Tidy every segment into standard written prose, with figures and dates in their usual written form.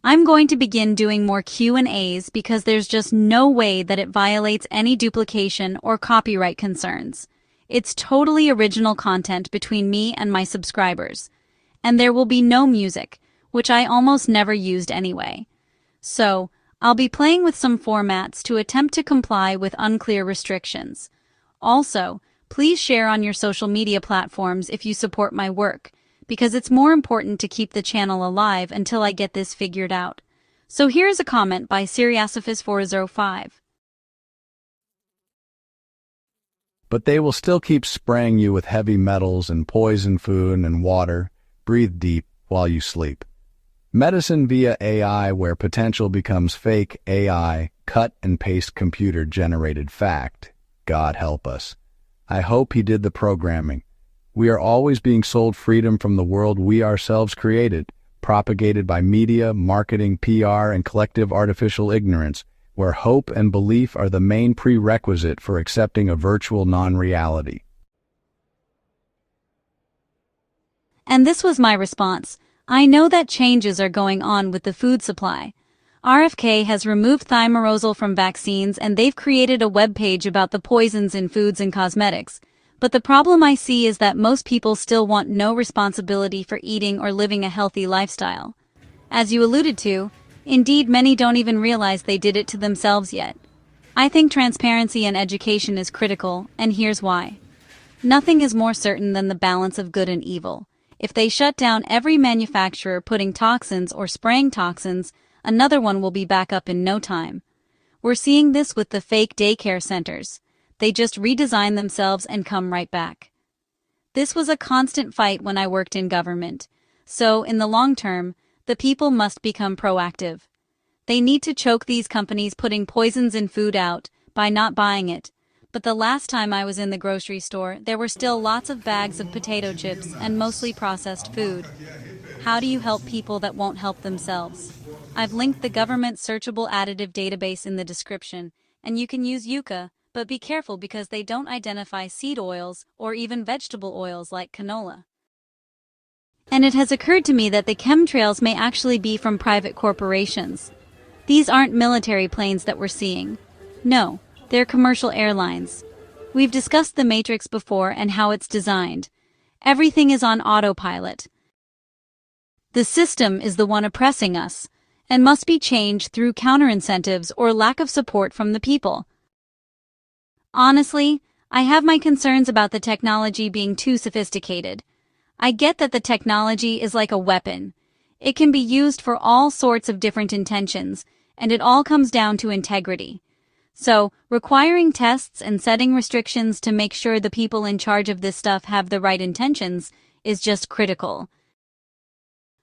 I'm going to begin doing more Q&As because there's just no way that it violates any duplication or copyright concerns. It's totally original content between me and my subscribers. And there will be no music, which I almost never used anyway. So, I'll be playing with some formats to attempt to comply with unclear restrictions. Also, please share on your social media platforms if you support my work, because it's more important to keep the channel alive until I get this figured out. So here's a comment by Siriasophis405. But they will still keep spraying you with heavy metals and poison food and water. Breathe deep while you sleep. Medicine via AI where potential becomes fake AI, cut and paste computer-generated fact. God help us. I hope he did the programming. We are always being sold freedom from the world we ourselves created, propagated by media, marketing, PR, and collective artificial ignorance, where hope and belief are the main prerequisite for accepting a virtual non-reality. And this was my response. I know that changes are going on with the food supply. RFK has removed thimerosal from vaccines and they've created a webpage about the poisons in foods and cosmetics. But the problem I see is that most people still want no responsibility for eating or living a healthy lifestyle. As you alluded to, indeed many don't even realize they did it to themselves yet. I think transparency and education is critical, and here's why. Nothing is more certain than the balance of good and evil. If they shut down every manufacturer putting toxins or spraying toxins, another one will be back up in no time. We're seeing this with the fake daycare centers. They just redesign themselves and come right back. This was a constant fight when I worked in government. So, in the long term, the people must become proactive. They need to choke these companies putting poisons in food out by not buying it. But the last time I was in the grocery store, there were still lots of bags of potato chips and mostly processed food. How do you help people that won't help themselves? I've linked the government searchable additive database in the description, and you can use Yucca, but be careful because they don't identify seed oils or even vegetable oils like canola. And it has occurred to me that the chemtrails may actually be from private corporations. These aren't military planes that we're seeing. No. They're commercial airlines. We've discussed the Matrix before and how it's designed. Everything is on autopilot. The system is the one oppressing us, and must be changed through counterincentives or lack of support from the people. Honestly, I have my concerns about the technology being too sophisticated. I get that the technology is like a weapon. It can be used for all sorts of different intentions, and it all comes down to integrity. So, requiring tests and setting restrictions to make sure the people in charge of this stuff have the right intentions is just critical.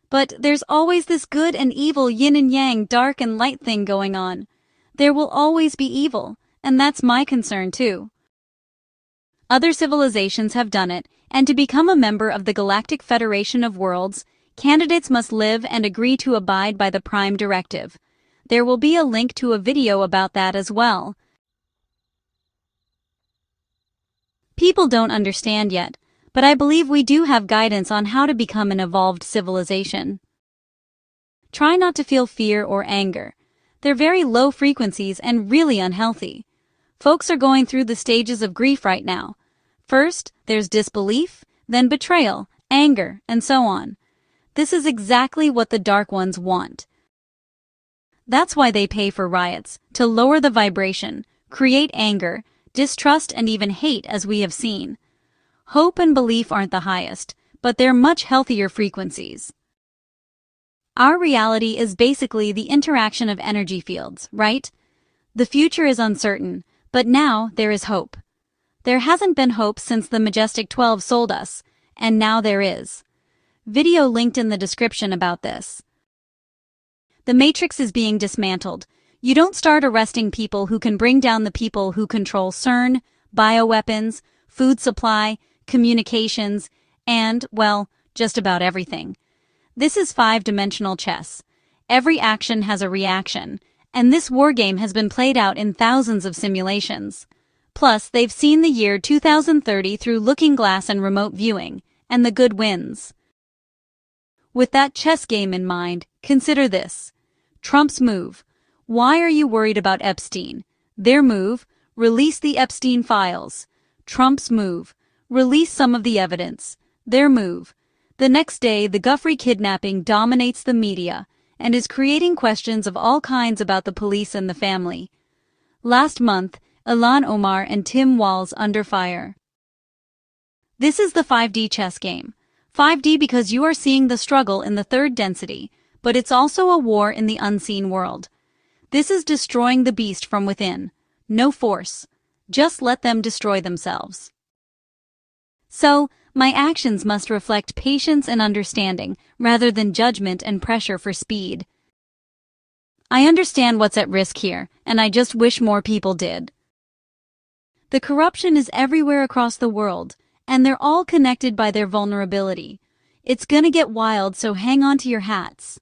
But there's always this good and evil yin and yang, dark and light thing going on. There will always be evil, and that's my concern too. Other civilizations have done it, and to become a member of the Galactic Federation of Worlds, candidates must live and agree to abide by the Prime Directive. There will be a link to a video about that as well. People don't understand yet, but I believe we do have guidance on how to become an evolved civilization. Try not to feel fear or anger. They're very low frequencies and really unhealthy. Folks are going through the stages of grief right now. First, there's disbelief, then betrayal, anger, and so on. This is exactly what the Dark Ones want. That's why they pay for riots, to lower the vibration, create anger, distrust, and even hate, as we have seen. Hope and belief aren't the highest, but they're much healthier frequencies. Our reality is basically the interaction of energy fields, right? The future is uncertain, but now there is hope. There hasn't been hope since the Majestic 12 sold us, and now there is. Video linked in the description about this. The Matrix is being dismantled. You don't start arresting people who can bring down the people who control CERN, bioweapons, food supply, communications, and, well, just about everything. This is five-dimensional chess. Every action has a reaction, and this wargame has been played out in thousands of simulations. Plus, they've seen the year 2030 through looking glass and remote viewing, and the good wins. With that chess game in mind, consider this. Trump's move. Why are you worried about Epstein? Their move. Release the Epstein files. Trump's move. Release some of the evidence. Their move. The next day, the Guffrey kidnapping dominates the media and is creating questions of all kinds about the police and the family. Last month, Ilhan Omar and Tim Walz under fire. This is the 5D chess game. 5D because you are seeing the struggle in the third density, but it's also a war in the unseen world. This is destroying the beast from within. No force. Just let them destroy themselves. So, my actions must reflect patience and understanding, rather than judgment and pressure for speed. I understand what's at risk here, and I just wish more people did. The corruption is everywhere across the world, and they're all connected by their vulnerability. It's gonna get wild, so hang on to your hats.